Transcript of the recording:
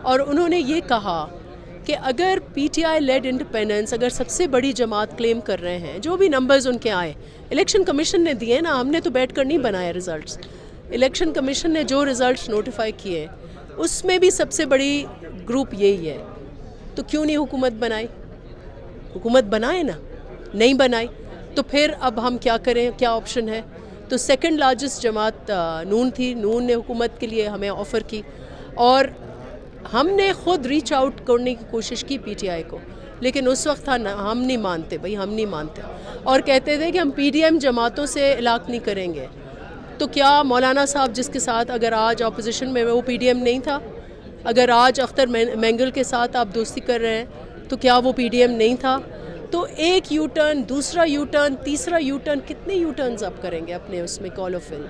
اور انہوں نے یہ کہا کہ اگر P T I lead independence اگر سب سے بڑی جماعت کلیم کر رہے ہیں، جو بھی نمبرز ان کے آئے، الیکشن کمیشن نے دیے نا، ہم نے تو بیٹھ کر نہیں بنائے ریزلٹس، الیکشن کمیشن نے جو ریزلٹس نوٹیفائی کیے اس میں بھی سب سے بڑی گروپ یہی ہے، تو کیوں نہیں حکومت بنائی؟ حکومت بنائے نا، نہیں بنائی تو پھر اب ہم کیا کریں؟ کیا آپشن ہے؟ تو سیکنڈ لارجسٹ جماعت نون تھی، نون نے حکومت کے لیے ہمیں آفر کی، اور ہم نے خود ریچ آؤٹ کرنے کی کوشش کی پی ٹی آئی کو، لیکن اس وقت ہم نہیں مانتے، بھائی ہم نہیں مانتے، اور کہتے تھے کہ ہم پی ڈی ایم جماعتوں سے علاق نہیں کریں گے۔ تو کیا مولانا صاحب جس کے ساتھ اگر آج اپوزیشن میں وہ پی ڈی ایم نہیں تھا؟ اگر آج اختر مینگل کے ساتھ آپ دوستی کر رہے ہیں تو کیا وہ پی ڈی ایم نہیں تھا؟ تو ایک یو ٹرن، دوسرا یو ٹرن، تیسرا یو ٹرن، کتنے یو ٹرنز آپ کریں گے اپنے اس میں کال آف فل؟